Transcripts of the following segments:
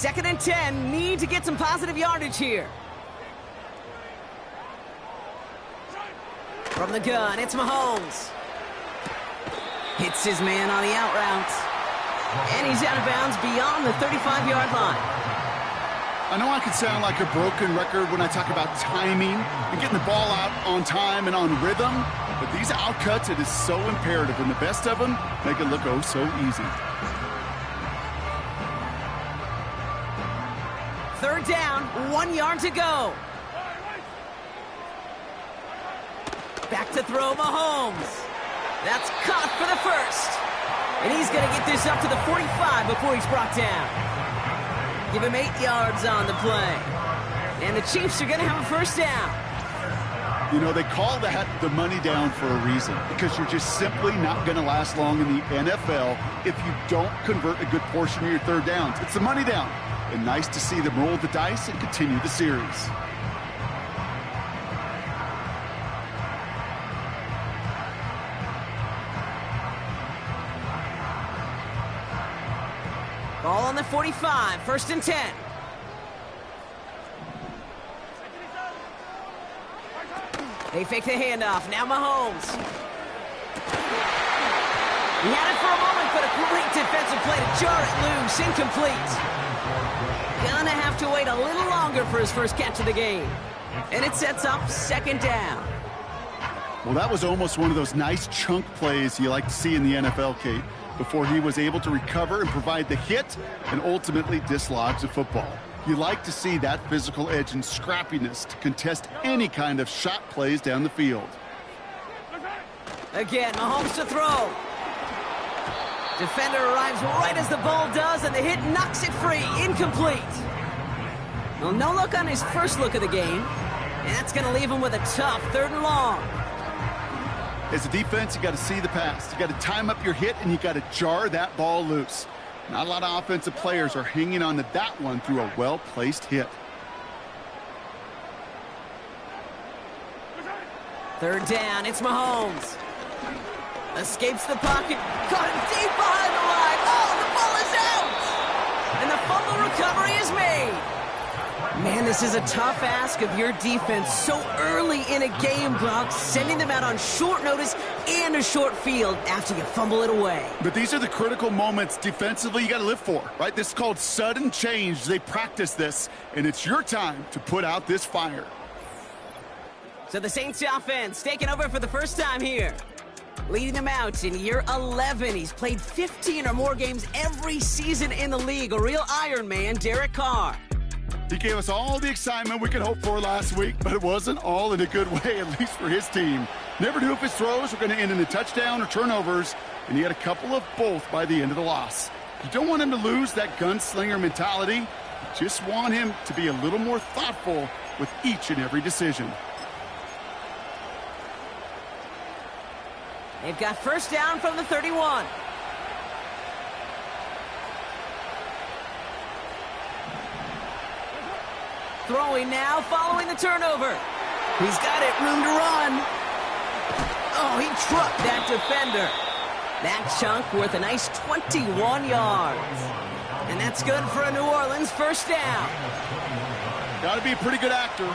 2nd and 10, need to get some positive yardage here. From the gun, it's Mahomes. Hits his man on the out route. And he's out of bounds beyond the 35-yard line. I know I can sound like a broken record when I talk about timing and getting the ball out on time and on rhythm, but these outcuts, it is so imperative, and the best of them make it look oh so easy. 3rd down, 1 yard to go. Back to throw, Mahomes. That's caught for the first. And he's going to get this up to the 45 before he's brought down. Give him 8 yards on the play. And the Chiefs are going to have a first down. You know, they call that the money down for a reason, because you're just simply not going to last long in the NFL if you don't convert a good portion of your 3rd downs. It's the money down. And nice to see them roll the dice and continue the series. Ball on the 45, 1st and 10. They fake the handoff. Now Mahomes. He had it for a moment, but a great defensive play to jar it loose. Incomplete. Gonna have to wait a little longer for his first catch of the game. And it sets up 2nd down. Well, that was almost one of those nice chunk plays you like to see in the NFL, Kate, before he was able to recover and provide the hit and ultimately dislodge the football. You like to see that physical edge and scrappiness to contest any kind of shot plays down the field. Again, Mahomes to throw. Defender arrives right as the ball does, and the hit knocks it free. Incomplete. Well, no look on his first look of the game, and that's going to leave him with a tough 3rd and long. As a defense, you got to see the pass. You got to time up your hit, and you got to jar that ball loose. Not a lot of offensive players are hanging on to that one through a well-placed hit. 3rd down, it's Mahomes. Escapes the pocket, caught him deep behind the line. Oh, the ball is out! And the fumble recovery is made. Man, this is a tough ask of your defense so early in a game, Brock, sending them out on short notice and a short field after you fumble it away. But these are the critical moments defensively you got to live for, right? This is called sudden change. They practice this, and it's your time to put out this fire. So the Saints offense taking over for the first time here. Leading them out in year 11. He's played 15 or more games every season in the league. A real Iron Man, Derek Carr. He gave us all the excitement we could hope for last week, but it wasn't all in a good way, at least for his team. Never knew if his throws were going to end in a touchdown or turnovers, and he had a couple of both by the end of the loss. You don't want him to lose that gunslinger mentality. You just want him to be a little more thoughtful with each and every decision. They've got first down from the 31. Throwing now, following the turnover. He's got it, room to run. Oh, he trucked that defender. That chunk worth a nice 21 yards. And that's good for a New Orleans first down. Got to be a pretty good actor.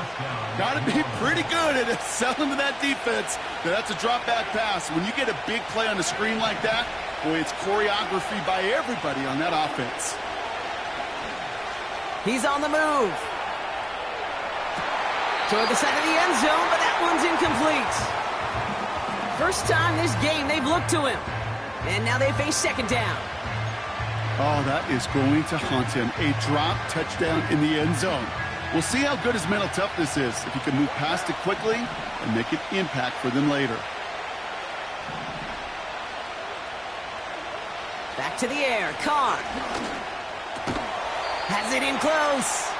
Got to be pretty good at selling to that defense. That's a drop back pass. When you get a big play on the screen like that, boy, it's choreography by everybody on that offense. He's on the move. Toward the side of the end zone, but that one's incomplete. First time this game they've looked to him. And now they face 2nd down. Oh, that is going to haunt him. A drop touchdown in the end zone. We'll see how good his mental toughness is if he can move past it quickly and make an impact for them later. Back to the air. Carr has it in close.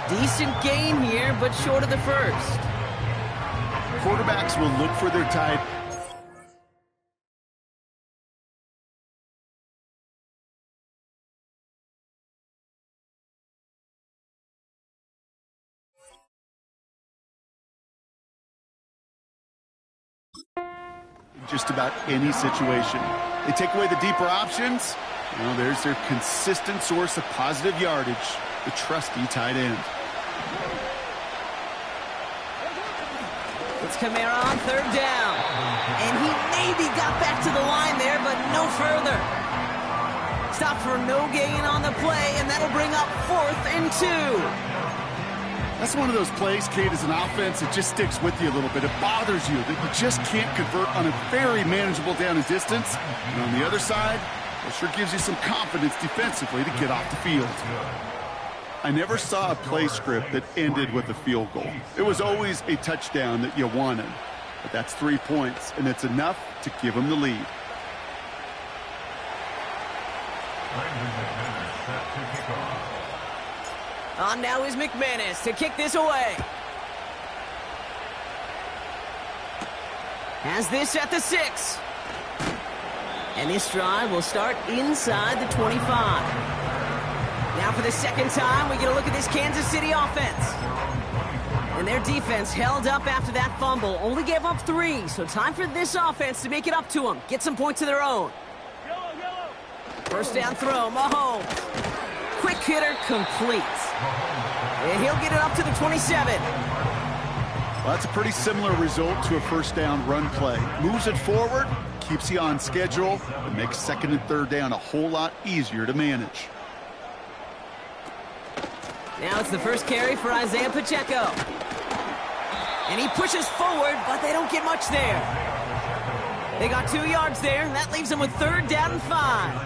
Decent gain here, but short of the first. Quarterbacks will look for their type. Just about any situation. They take away the deeper options, Well, there's their consistent source of positive yardage, the trusty tight end. It's Kamara on third down. And he maybe got back to the line there, but no further. Stop for no gain on the play, and that'll bring up 4th and 2. That's one of those plays, Kate, as an offense, it just sticks with you a little bit. It bothers you that you just can't convert on a very manageable down and distance. And on the other side, it sure gives you some confidence defensively to get off the field. I never saw a play script that ended with a field goal. It was always a touchdown that you wanted. But that's 3 points, and it's enough to give them the lead. On now is McManus to kick this away. Has this at the 6. And this drive will start inside the 25. Now for the second time, we get a look at this Kansas City offense. And their defense held up after that fumble. Only gave up 3, so time for this offense to make it up to them. Get some points of their own. First down throw, Mahomes. Quick hitter, complete. And he'll get it up to the 27. Well, that's a pretty similar result to a first down run play. Moves it forward, keeps you on schedule, and makes second and third down a whole lot easier to manage. Now it's the first carry for Isaiah Pacheco. And he pushes forward, but they don't get much there. They got 2 yards there, and that leaves them with 3rd down and 5.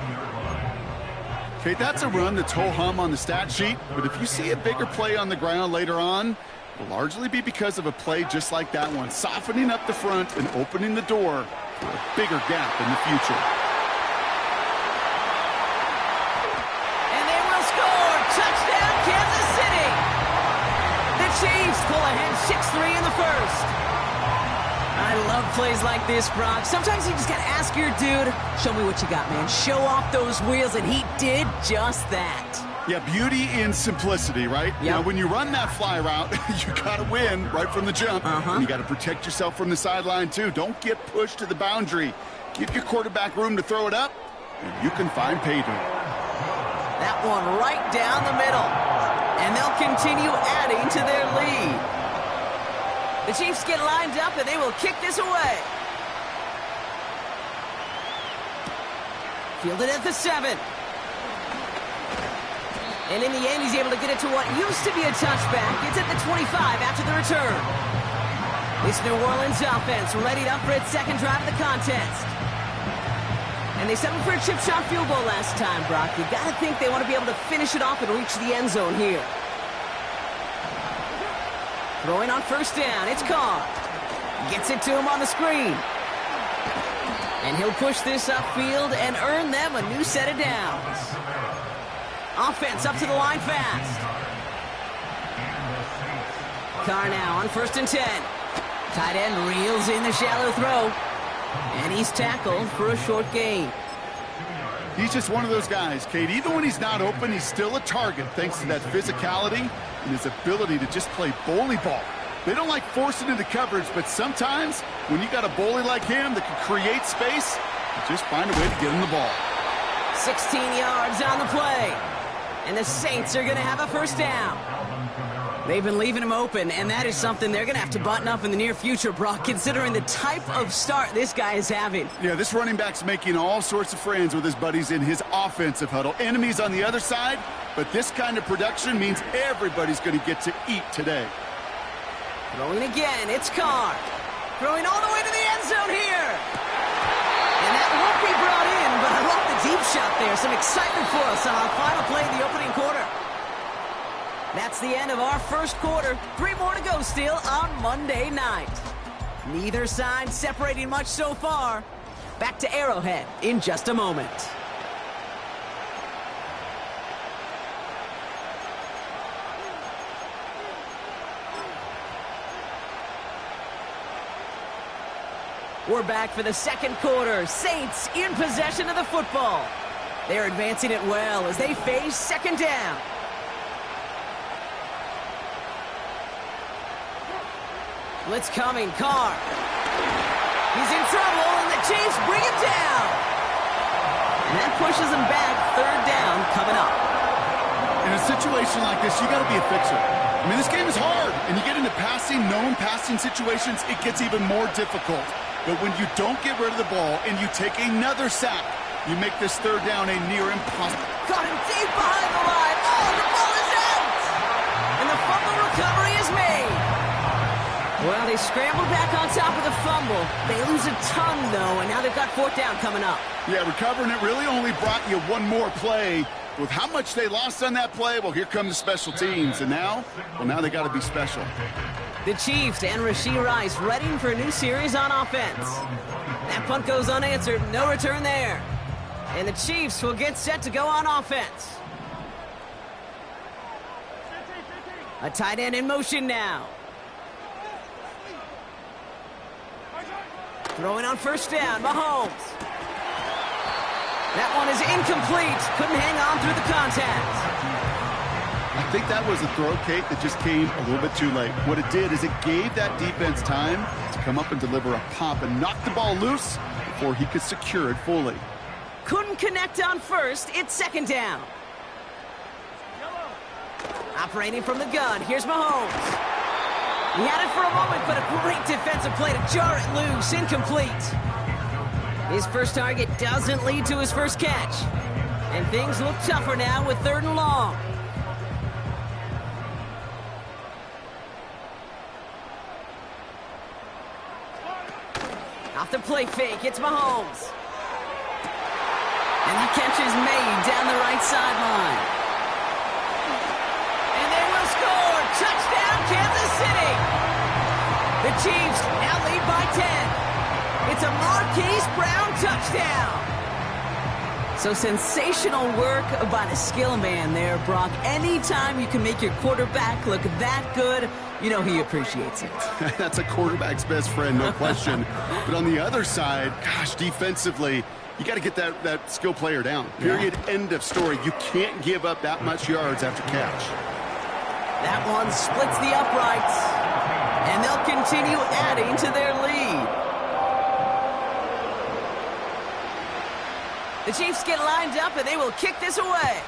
Okay, that's a run that's ho-hum on the stat sheet, but if you see a bigger play on the ground later on, it'll largely be because of a play just like that one, softening up the front and opening the door for a bigger gap in the future. And they will score! Touchdown, Kansas City! The Chiefs pull ahead 6-3 in the first. I love plays like this, Brock. Sometimes you just got to ask your dude, show me what you got, man. Show off those wheels, and he did just that. Yeah, beauty in simplicity, right? Yep. Now, when you run that fly route, you got to win right from the jump. And you got to protect yourself from the sideline, too. Don't get pushed to the boundary. Give your quarterback room to throw it up, and you can find pay dirt. That one right down the middle. And they'll continue adding to their lead. The Chiefs get lined up, and they will kick this away. Fielded at the 7. And in the end, he's able to get it to what used to be a touchback. It's at the 25 after the return. This New Orleans offense readied up for its second drive of the contest. And they settled for a chip shot field goal last time, Brock. You got to think they want to be able to finish it off and reach the end zone here. Throwing on first down, it's Carr. Gets it to him on the screen. And he'll push this upfield and earn them a new set of downs. Offense up to the line fast. Carr now on first and 10. Tight end reels in the shallow throw. And he's tackled for a short gain. He's just one of those guys, Kate. Even when he's not open, he's still a target thanks to that physicality and his ability to just play bully ball. They don't like forcing into coverage, but sometimes when you got a bully like him that can create space, you just find a way to get him the ball. 16 yards on the play. And the Saints are going to have a first down. They've been leaving him open, and that is something they're going to have to button up in the near future, Brock, considering the type of start this guy is having. Yeah, this running back's making all sorts of friends with his buddies in his offensive huddle. Enemies on the other side, but this kind of production means everybody's going to get to eat today. Throwing again, it's Carr. Throwing all the way to the end zone here. And that won't be brought in, but I love the deep shot there. Some excitement for us on our final play of the opening quarter. That's the end of our first quarter. 3 more to go still on Monday night. Neither side separating much so far. Back to Arrowhead in just a moment. We're back for the second quarter. Saints in possession of the football. They're advancing it well as they face second down. Blitz coming, Carr. He's in trouble, and the Chiefs bring him down. That pushes them back. Third down coming up. In a situation like this, you got to be a fixer. I mean, this game is hard, and you get into known passing situations, it gets even more difficult. But when you don't get rid of the ball and you take another sack, you make this third down a near impossible. Got him deep behind the line. Oh, the ball is out! And the fumble recovery is made. Well, they scrambled back on top of the fumble. They lose a ton, though, and now they've got fourth down coming up. Yeah, recovering it really only brought you one more play. With how much they lost on that play, well, here come the special teams. And now, well, now they got to be special. The Chiefs and Rashee Rice ready for a new series on offense. That punt goes unanswered. No return there. And the Chiefs will get set to go on offense. A tight end in motion now. Throwing on first down, Mahomes. That one is incomplete. Couldn't hang on through the contact. I think that was a throw, Kate, that just came a little bit too late. What it did is it gave that defense time to come up and deliver a pop and knock the ball loose before he could secure it fully. Couldn't connect on first. It's second down. Operating from the gun. Here's Mahomes. He had it for a moment, but a great defensive play to jar it loose. Incomplete. His first target doesn't lead to his first catch. And things look tougher now with third and long. Off the play fake, it's Mahomes. And the catch is made down the right sideline. And they will score. Touchdown, Kansas City. The Chiefs now lead by 10. It's a Marquise Brown touchdown. So sensational work by the skill man there, Brock. Anytime you can make your quarterback look that good, you know he appreciates it. That's a quarterback's best friend, no question. But on the other side, gosh, defensively, you got to get that skill player down. Period, end of story. You can't give up that much yards after catch. That one splits the uprights, and they'll continue adding to their lead. The Chiefs get lined up, and they will kick this away.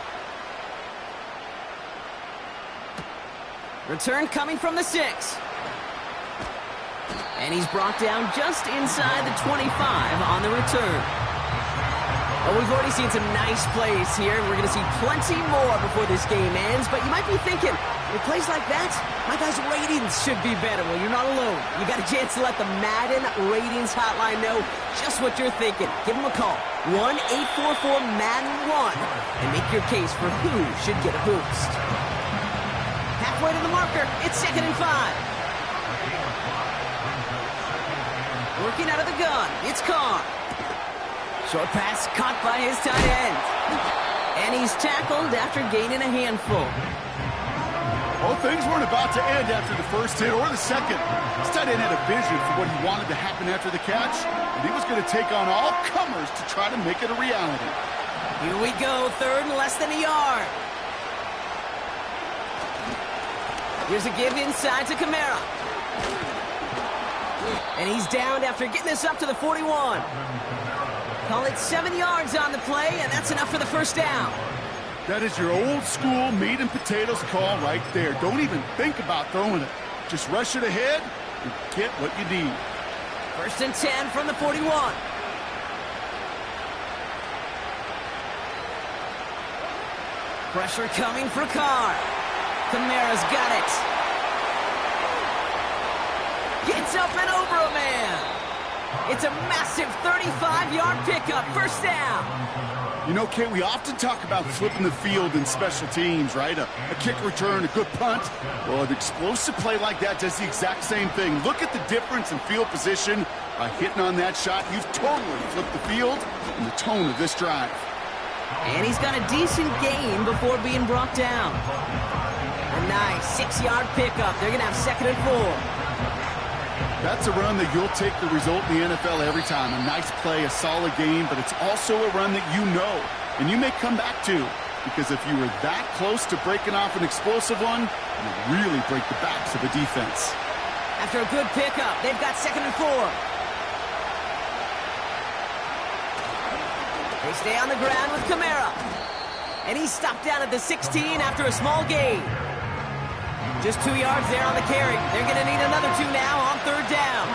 Return coming from the 6. And he's brought down just inside the 25 on the return. Well, we've already seen some nice plays here, and we're going to see plenty more before this game ends. But you might be thinking, with plays like that, my guys' ratings should be better. Well, you're not alone. You got a chance to let the Madden ratings hotline know just what you're thinking. Give them a call, 1-844-MADDEN-1, and make your case for who should get a boost. Halfway to the marker, it's 2nd and 5. Working out of the gun, it's Carr. Short pass caught by his tight end. And he's tackled after gaining a handful. Well, things weren't about to end after the first hit or the second. This tight end had a vision for what he wanted to happen after the catch, and he was going to take on all comers to try to make it a reality. Here we go, third and less than a yard. Here's a give inside to Kamara. And he's downed after getting this up to the 41. Call it 7 yards on the play, and that's enough for the first down. That is your old school meat and potatoes call right there. Don't even think about throwing it. Just rush it ahead and get what you need. 1st and 10 from the 41. Pressure coming for Carr. Kamara's got it. Gets up and over a man. It's a massive 35-yard pickup. First down. You know, Kate, we often talk about flipping the field in special teams, right? A kick return, a good punt. Well, an explosive play like that does the exact same thing. Look at the difference in field position by hitting on that shot. You've totally flipped the field and the tone of this drive. And he's got a decent gain before being brought down. A nice 6-yard pickup. They're going to have 2nd and 4. That's a run that you'll take the result in the NFL every time. A nice play, a solid game, but it's also a run that you know and you may come back to, because if you were that close to breaking off an explosive one, you really break the backs of the defense. After a good pickup, they've got 2nd and 4. They stay on the ground with Kamara. And he's stopped down at the 16 after a small gain. Just 2 yards there on the carry. They're going to need another 2 now on third down.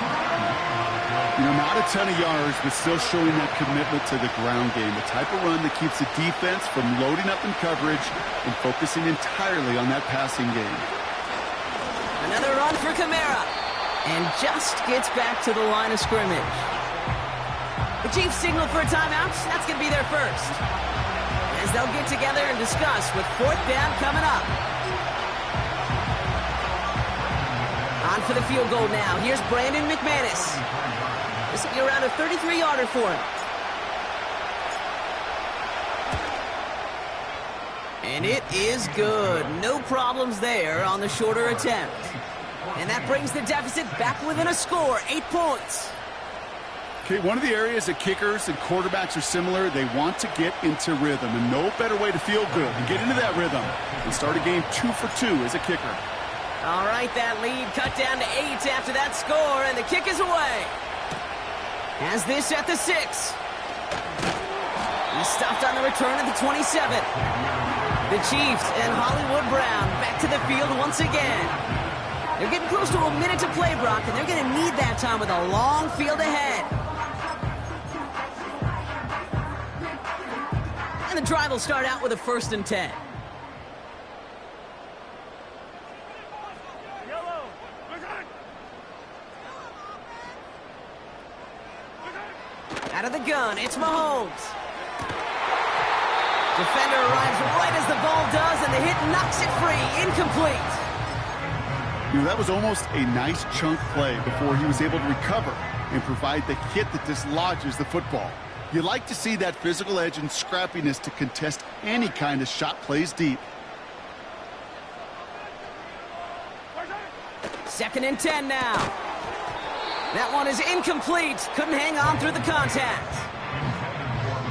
You know, not a ton of yards, but still showing that commitment to the ground game. The type of run that keeps the defense from loading up in coverage and focusing entirely on that passing game. Another run for Kamara. And just gets back to the line of scrimmage. The Chiefs signal for a timeout. That's going to be their first. As they'll get together and discuss with fourth down coming up. On for the field goal now. Here's Brandon McManus. This will be around a 33-yarder for him. And it is good. No problems there on the shorter attempt. And that brings the deficit back within a score, 8 points. Okay, one of the areas that kickers and quarterbacks are similar, they want to get into rhythm. And no better way to feel good and get into that rhythm and start a game 2 for 2 as a kicker. All right, that lead cut down to 8 after that score, and the kick is away. Has this at the 6. He's stopped on the return at the 27. The Chiefs and Hollywood Brown back to the field once again. They're getting close to a minute to play, Brock, and they're going to need that time with a long field ahead. And the drive will start out with a 1st and 10. Out of the gun, it's Mahomes. Defender arrives right as the ball does, and the hit knocks it free. Incomplete. You know, that was almost a nice chunk play before he was able to recover and provide the hit that dislodges the football. You like to see that physical edge and scrappiness to contest any kind of shot plays deep. 2nd and 10 now. That one is incomplete. Couldn't hang on through the contact.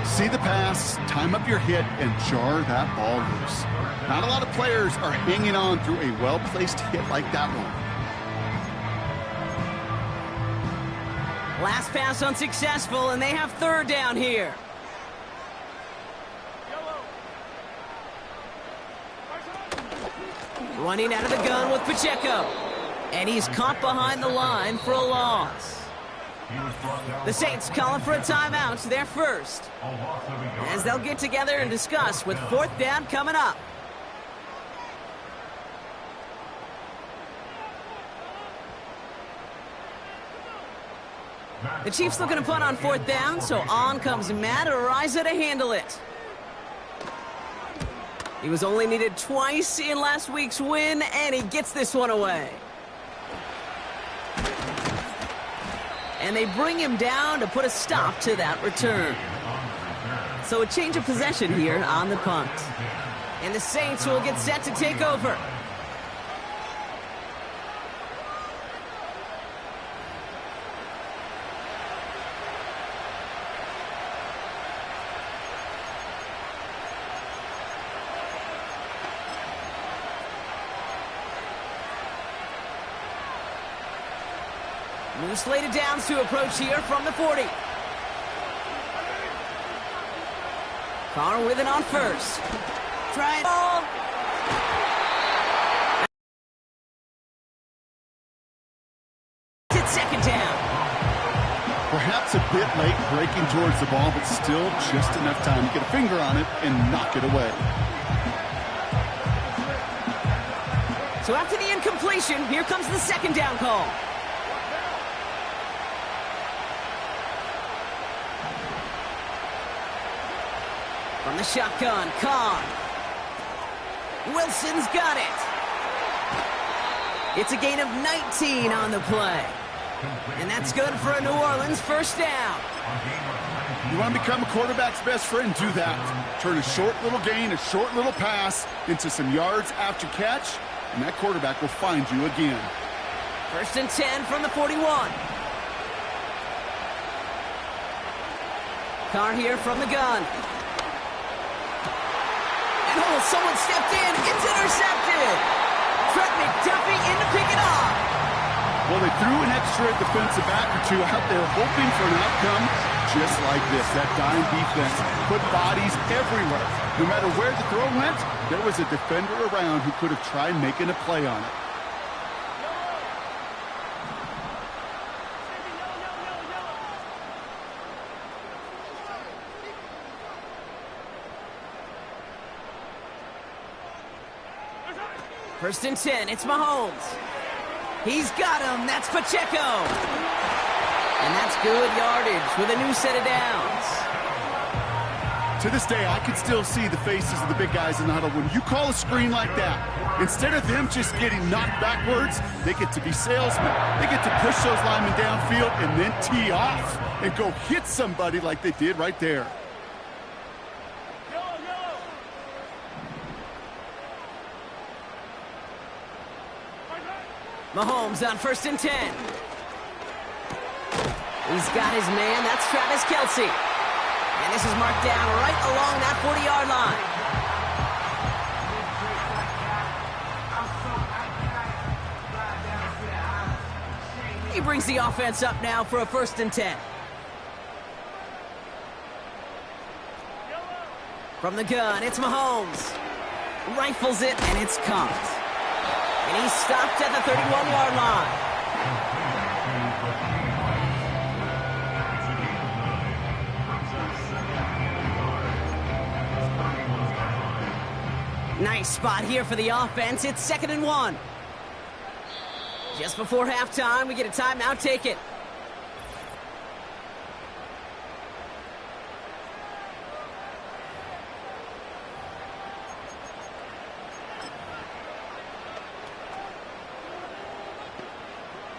See the pass, time up your hit, and jar that ball loose. Not a lot of players are hanging on through a well-placed hit like that one. Last pass unsuccessful, and they have 3rd down here. Running out of the gun with Pacheco. And he's caught behind the line for a loss. The Saints calling for a timeout, their first. As they'll get together and discuss with 4th down coming up. The Chiefs looking to punt on 4th down, so on comes Matt Araiza to handle it. He was only needed twice in last week's win, and he gets this one away. And they bring him down to put a stop to that return. So a change of possession here on the punt. And the Saints will get set to take over. New slated downs to approach here from the 40. Carr with it on first. Try it all. It's 2nd down. Perhaps a bit late breaking towards the ball, but still just enough time to get a finger on it and knock it away. So after the incompletion, here comes the 2nd down call. From the shotgun, Carr. Wilson's got it. It's a gain of 19 on the play. And that's good for a New Orleans 1st down. You want to become a quarterback's best friend? Do that. Turn a short little gain, a short little pass into some yards after catch, and that quarterback will find you again. 1st and 10 from the 41. Carr here from the gun. And oh, someone stepped in. It's intercepted. Trent McDuffie in to pick it off. Well, they threw an extra defensive back or two out there hoping for an outcome. just like this. That dime defense put bodies everywhere. No matter where the throw went, there was a defender around who could have tried making a play on it. First and 10, it's Mahomes. He's got him, that's Pacheco. And that's good yardage with a new set of downs. To this day, I can still see the faces of the big guys in the huddle. When you call a screen like that, instead of them just getting knocked backwards, they get to be salesmen. They get to push those linemen downfield and then tee off and go hit somebody like they did right there. Mahomes on first and 10. He's got his man. That's Travis Kelce. And this is marked down right along that 40-yard line. He brings the offense up now for a first and 10. From the gun, it's Mahomes. Rifles it, and it's caught. And he's stopped at the 31-yard line. Nice spot here for the offense. It's 2nd and 1. Just before halftime, we get a timeout. Take it.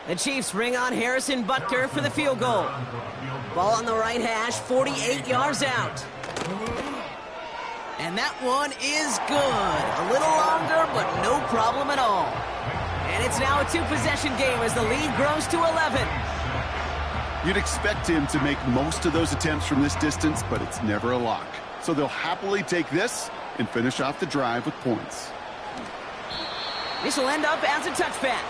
The Chiefs bring on Harrison Butker for the field goal. Ball on the right hash, 48 yards out. And that one is good. A little longer, but no problem at all. And it's now a two-possession game as the lead grows to 11. You'd expect him to make most of those attempts from this distance, but it's never a lock. So they'll happily take this and finish off the drive with points. This will end up as a touchback.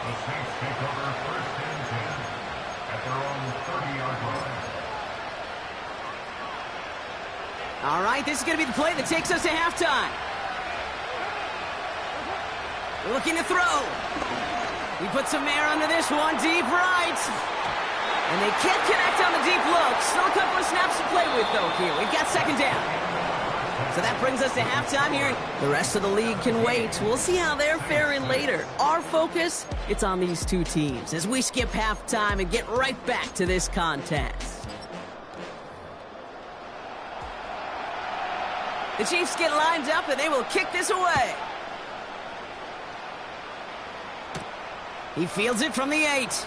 All right, this is going to be the play that takes us to halftime. Looking to throw. We put some air under this one, deep right. And they can't connect on the deep look. Still a couple of snaps to play with, though, here. We've got second down. So that brings us to halftime here. The rest of the league can wait. We'll see how they're faring later. Our focus, it's on these two teams as we skip halftime and get right back to this contest. The Chiefs get lined up and they will kick this away. He fields it from the 8.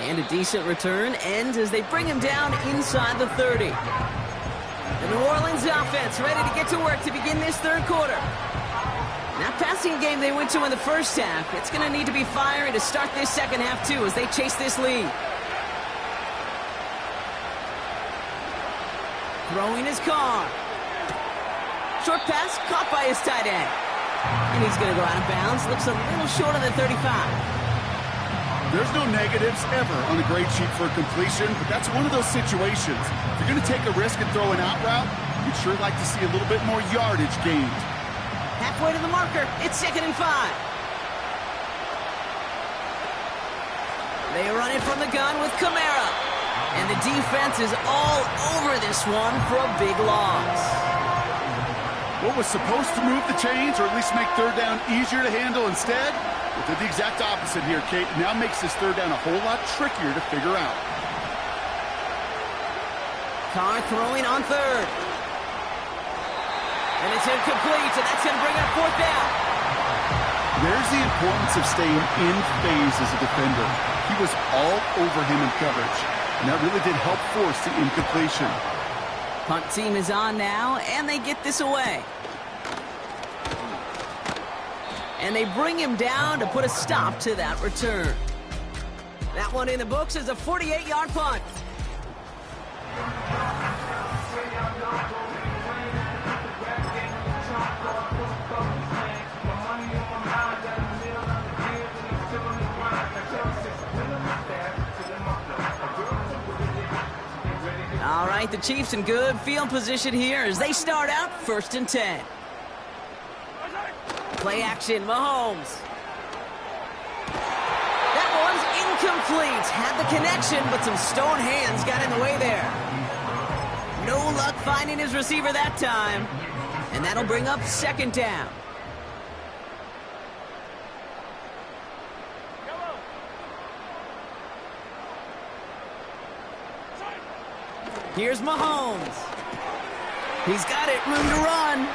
And a decent return ends as they bring him down inside the 30. The New Orleans offense ready to get to work to begin this third quarter. That passing game they went to in the first half, it's going to need to be fiery to start this second half too as they chase this lead. Throwing his car. Short pass caught by his tight end. And he's going to go out of bounds. Looks a little short of the 35. There's no negatives ever on the grade sheet for completion, but that's one of those situations. If you're going to take a risk and throw an out route, you'd sure like to see a little bit more yardage gained. Halfway to the marker, it's 2nd and 5. They run it from the gun with Kamara. And the defense is all over this one for a big loss. What was supposed to move the chains, or at least make third down easier to handle instead? It did the exact opposite here, Kate. It now makes this third down a whole lot trickier to figure out. Carr throwing on third. And it's incomplete, and that's going to bring up fourth down. There's the importance of staying in phase as a defender. He was all over him in coverage, and that really did help force the incompletion. Punt team is on now, and they get this away. And they bring him down to put a stop to that return. That one in the books is a 48-yard punt. All right, the Chiefs in good field position here as they start out 1st and 10. Play action, Mahomes. That one's incomplete. Had the connection, but some stone hands got in the way there. No luck finding his receiver that time. And that'll bring up 2nd down. Here's Mahomes. He's got it, room to run.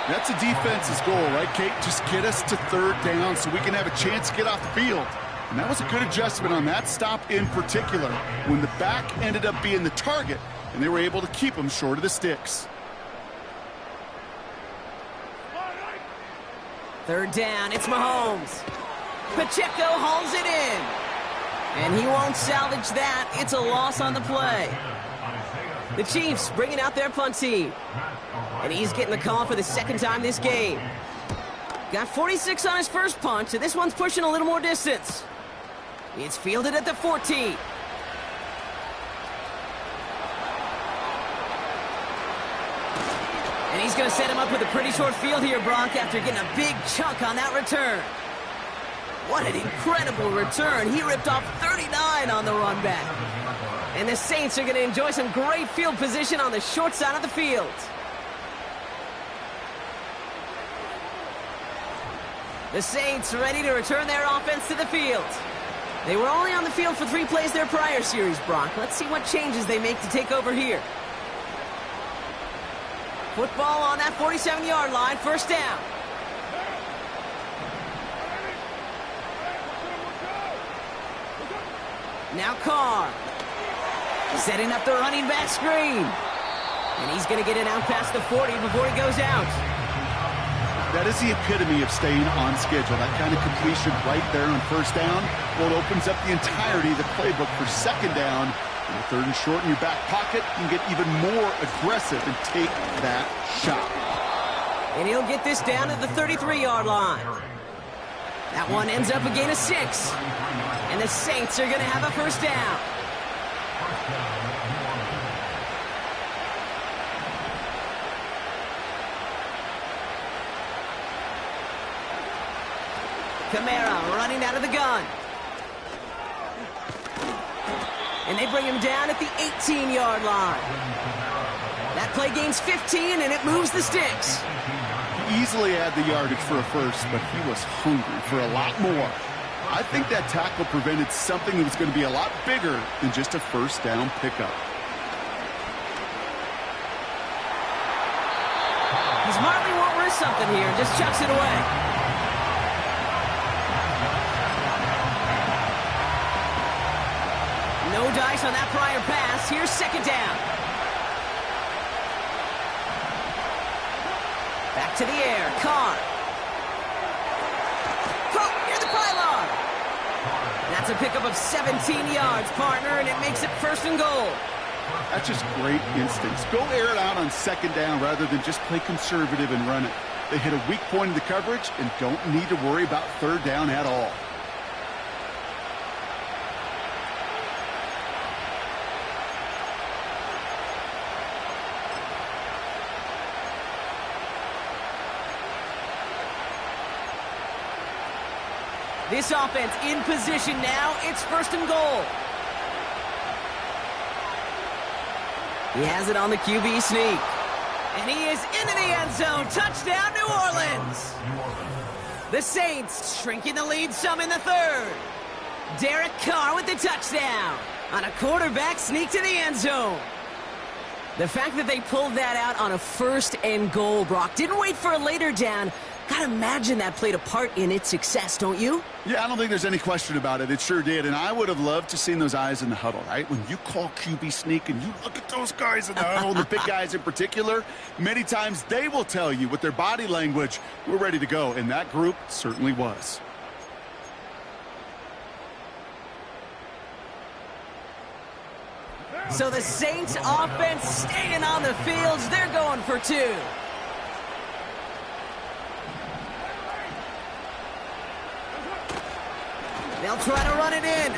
That's a defense's goal, right, Kate? Just get us to 3rd down so we can have a chance to get off the field. And that was a good adjustment on that stop in particular, when the back ended up being the target, and they were able to keep him short of the sticks. 3rd down, it's Mahomes. Pacheco hauls it in. And he won't salvage that. It's a loss on the play. The Chiefs bringing out their punt team. And he's getting the call for the 2nd time this game. Got 46 on his first punt, so this one's pushing a little more distance. It's fielded at the 14. And he's going to set him up with a pretty short field here, Bronk, after getting a big chunk on that return. What an incredible return. He ripped off 39 on the run back. And the Saints are going to enjoy some great field position on the short side of the field. The Saints ready to return their offense to the field. They were only on the field for 3 plays their prior series, Bronk. Let's see what changes they make to take over here. Football on that 47-yard line, 1st down. Now Carr, setting up the running back screen. And he's going to get it out past the 40 before he goes out. That is the epitome of staying on schedule. That kind of completion right there on 1st down. Well, it opens up the entirety of the playbook for 2nd down. And 3rd and short in your back pocket, you can get even more aggressive and take that shot. And he'll get this down at the 33-yard line. That one ends up a gain of 6. And the Saints are going to have a 1st down. Kamara running out of the gun. And they bring him down at the 18-yard line. That play gains 15, and it moves the sticks. He easily had the yardage for a 1st, but he was hungry for a lot more. I think that tackle prevented something that was going to be a lot bigger than just a 1st down pickup. He smartly won't risk something here, just chucks it away. No dice on that prior pass. Here's 2nd down. Back to the air. Carr. Near the pylon. That's a pickup of 17 yards, partner, and it makes it 1st and goal. That's just great instincts. Go air it out on 2nd down rather than just play conservative and run it. They hit a weak point in the coverage and don't need to worry about 3rd down at all. This offense in position now. It's 1st and goal. He has it on the QB sneak. And he is into the end zone. Touchdown, New Orleans. The Saints shrinking the lead some in the 3rd. Derek Carr with the touchdown on a quarterback sneak to the end zone. The fact that they pulled that out on a 1st and goal, Brock, didn't wait for a later down. Gotta imagine that played a part in its success, don't you? Yeah, I don't think there's any question about it. It sure did. And I would have loved to seen those eyes in the huddle, right? When you call QB sneak and you look at those guys in the huddle, the big guys in particular, many times they will tell you with their body language, we're ready to go. And that group certainly was. So the Saints offense staying on the fields. They're going for 2. They'll try to run it in.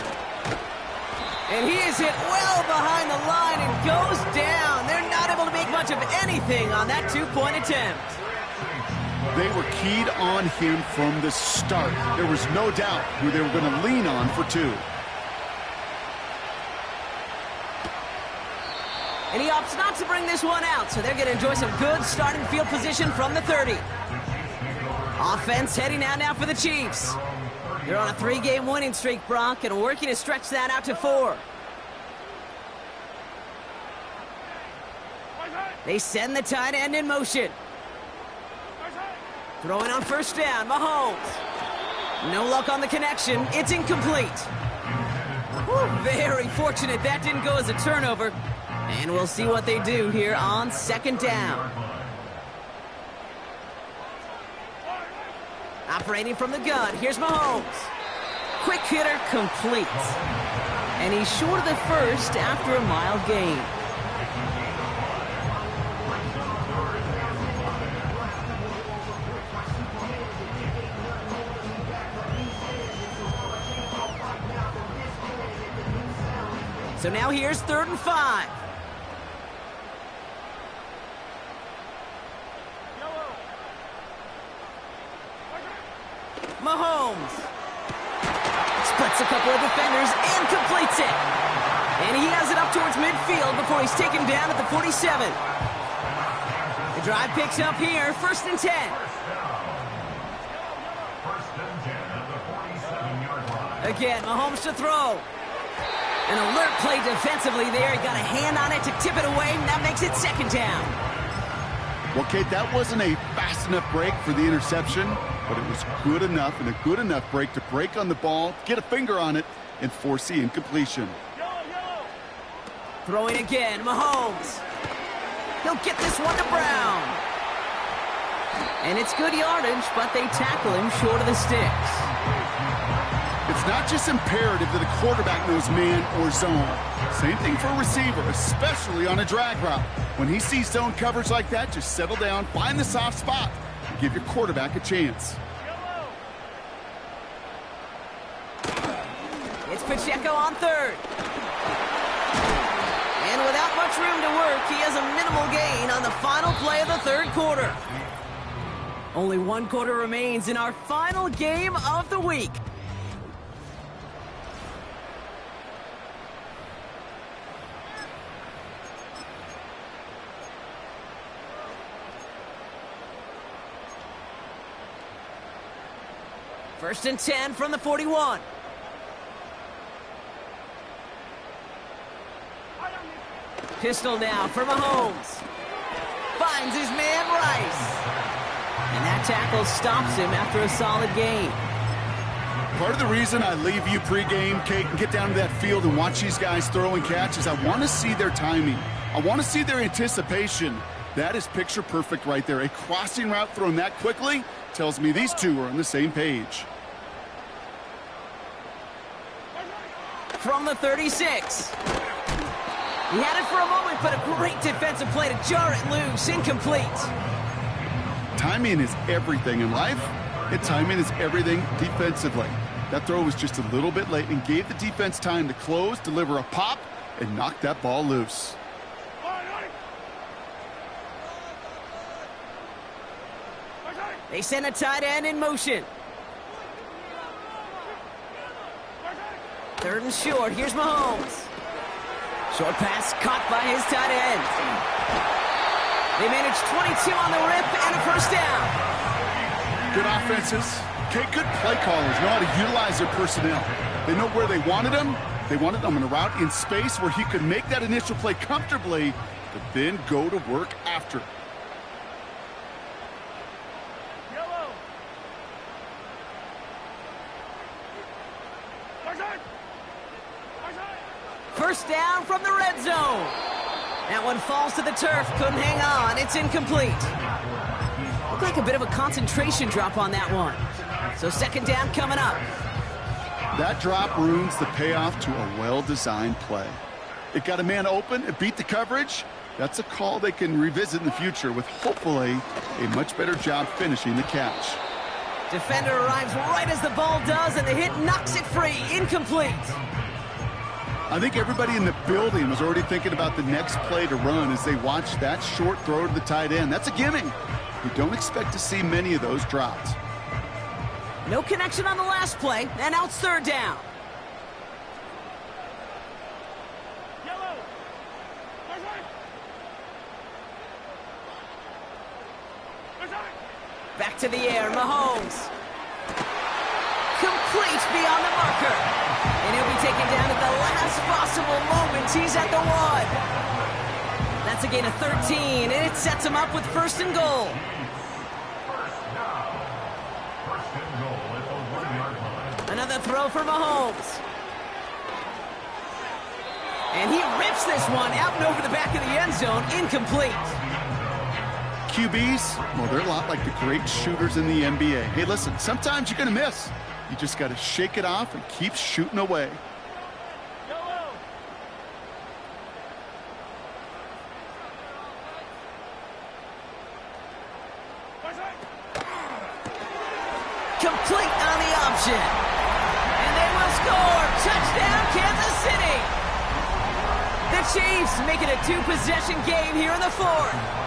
And he is hit well behind the line and goes down. They're not able to make much of anything on that two-point attempt. They were keyed on him from the start. There was no doubt who they were going to lean on for two. And he opts not to bring this one out, so they're going to enjoy some good starting field position from the 30. Offense heading out now for the Chiefs. They're on a 3-game winning streak, Brock, and working to stretch that out to 4. They send the tight end in motion. Throwing on first down, Mahomes. No luck on the connection. It's incomplete. Whew, very fortunate that didn't go as a turnover. And we'll see what they do here on second down. Operating from the gun, here's Mahomes. Quick hitter complete. And he's short of the first after a mild gain. So now here's 3rd and 5. Mahomes splits a couple of defenders and completes it. And he has it up towards midfield before he's taken down at the 47. The drive picks up here, 1st and 10. Again, Mahomes to throw. An alert play defensively there. He got a hand on it to tip it away, and that makes it 2nd down. Well, Kate, that wasn't a fast enough break for the interception, but it was good enough and a good enough break to break on the ball, get a finger on it, and force the incompletion. Throwing again, Mahomes. He'll get this one to Brown. And it's good yardage, but they tackle him short of the sticks. It's not just imperative that a quarterback knows man or zone. Same thing for a receiver, especially on a drag route. When he sees zone coverage like that, just settle down, find the soft spot, and give your quarterback a chance. It's Pacheco on 3rd. And without much room to work, he has a minimal gain on the final play of the 3rd quarter. Only 1 quarter remains in our final game of the week. First and 10 from the 41. Pistol now for Mahomes. Finds his man Rice. And that tackle stops him after a solid gain. Part of the reason I leave you pregame, Kate, and get down to that field and watch these guys throw and catch is I want to see their timing. I want to see their anticipation. That is picture perfect right there. A crossing route thrown that quickly tells me these two are on the same page. From the 36. He had it for a moment, but a great defensive play to jar it loose. Incomplete. Timing is everything in life, and timing is everything defensively. That throw was just a little bit late and gave the defense time to close, deliver a pop, and knock that ball loose. They send a tight end in motion. 3rd and short. Here's Mahomes. Short pass caught by his tight end. They manage 22 on the rip and a 1st down. Good offenses. Okay, good play callers know how to utilize their personnel. They know where they wanted him. They wanted him on a route in space where he could make that initial play comfortably, but then go to work after. First down from the red zone. That one falls to the turf. Couldn't hang on. It's incomplete. Looked like a bit of a concentration drop on that one. So 2nd down coming up. That drop ruins the payoff to a well-designed play. It got a man open. It beat the coverage. That's a call they can revisit in the future with hopefully a much better job finishing the catch. Defender arrives right as the ball does, and the hit knocks it free. Incomplete. I think everybody in the building was already thinking about the next play to run as they watched that short throw to the tight end. That's a gimme. We don't expect to see many of those dropped. No connection on the last play, and now it's third down. Back to the air, Mahomes. Complete beyond the marker. And he'll be taken down at the last possible moment. He's at the 1. That's a gain of 13, and it sets him up with first and goal. Another throw for Mahomes. And he rips this one out and over the back of the end zone. Incomplete. QBs, well, they're a lot like the great shooters in the NBA. Hey, listen, sometimes you're going to miss. You just got to shake it off and keep shooting away. Complete on the option. And they will score. Touchdown, Kansas City. The Chiefs make it a 2-possession game here in the 4th.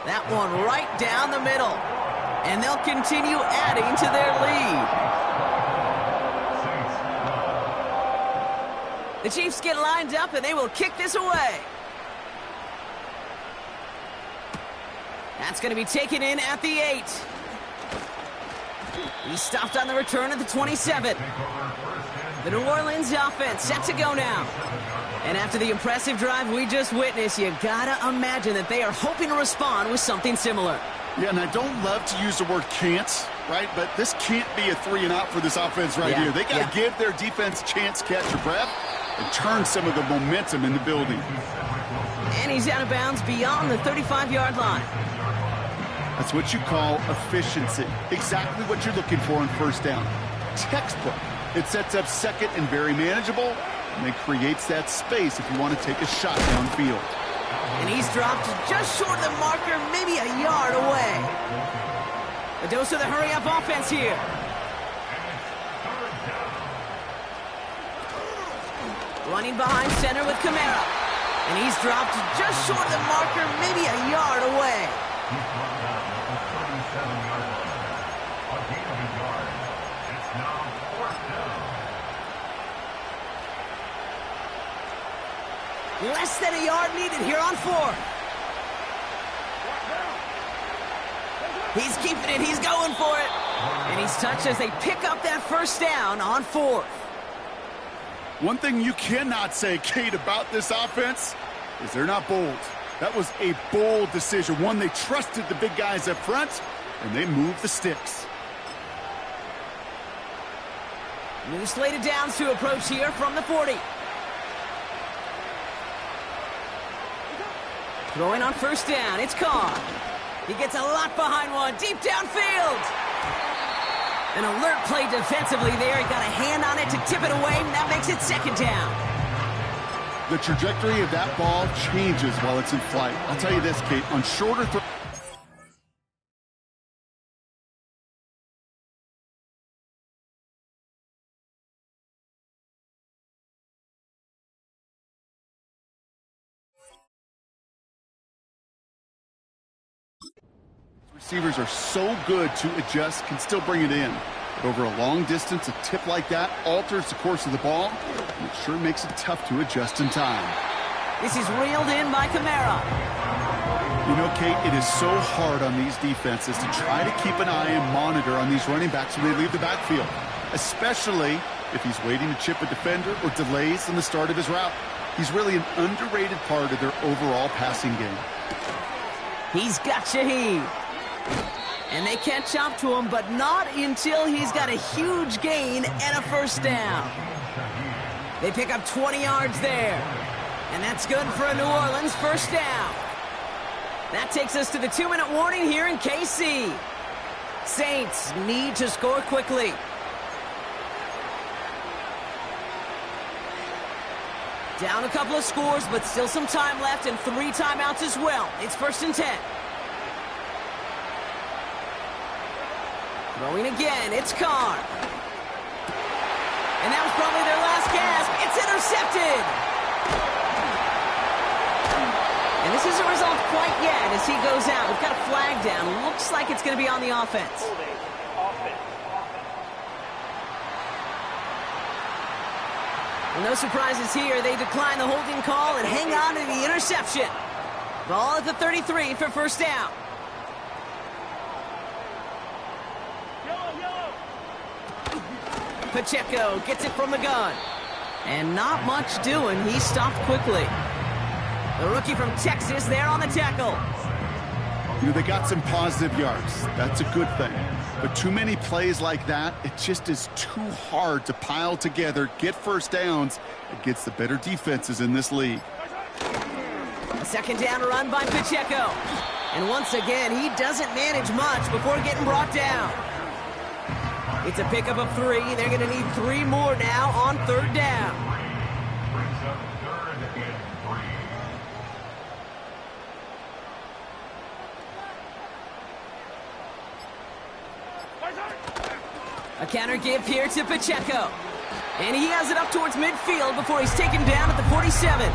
That one right down the middle. And they'll continue adding to their lead. The Chiefs get lined up, and they will kick this away. That's going to be taken in at the 8. He stopped on the return at the 27. The New Orleans offense set to go now. And after the impressive drive we just witnessed, you gotta imagine that they are hoping to respond with something similar. Yeah, and I don't love to use the word can't, right? But this can't be a 3-and-out for this offense right here. They got to give their defense a chance to catch your breath and turn some of the momentum in the building. And he's out of bounds beyond the 35-yard line. That's what you call efficiency. Exactly what you're looking for on first down. Textbook. It sets up second and very manageable, and it creates that space if you want to take a shot downfield. And he's dropped just short of the marker, maybe a yard away. A dose of the hurry-up offense here. Running behind center with Kamara. And he's dropped just short of the marker, maybe a yard away. Less than a yard needed here on 4th. He's keeping it. He's going for it. And he's touched as they pick up that first down on 4th. One thing you cannot say, Kate, about this offense is they're not bold. That was a bold decision. One, they trusted the big guys up front, and they moved the sticks. New slated downs to approach here from the 40. Throwing on first down, it's Carr. He gets a lot behind one, deep downfield. An alert play defensively there. He got a hand on it to tip it away, and that makes it second down. The trajectory of that ball changes while it's in flight. I'll tell you this, Kate, on shorter throws. Receivers are so good to adjust, can still bring it in. But over a long distance, a tip like that alters the course of the ball, and it sure makes it tough to adjust in time. This is reeled in by Kamara. You know, Kate, it is so hard on these defenses to try to keep an eye and monitor on these running backs when they leave the backfield, especially if he's waiting to chip a defender or delays in the start of his route. He's really an underrated part of their overall passing game. He's got Shaheed. And they catch up to him, but not until he's got a huge gain and a first down. They pick up 20 yards there. And that's good for a New Orleans first down. That takes us to the 2-minute warning here in KC. Saints need to score quickly. Down a couple of scores, but still some time left and 3 timeouts as well. It's 1st and 10. Throwing again, it's Carr. And that was probably their last gasp. It's intercepted. And this isn't resolved quite yet as he goes out. We've got a flag down. Looks like it's going to be on the offense. Well, no surprises here. They decline the holding call and hang on to the interception. Ball at the 33 for first down. Pacheco gets it from the gun. And not much doing. He stopped quickly. The rookie from Texas there on the tackle. You know, they got some positive yards. That's a good thing. But too many plays like that, it just is too hard to pile together, get first downs against the better defenses in this league. A second down run by Pacheco. And once again, he doesn't manage much before getting brought down. It's a pickup of 3. They're going to need 3 more now on third down. A counter give here to Pacheco. And he has it up towards midfield before he's taken down at the 47.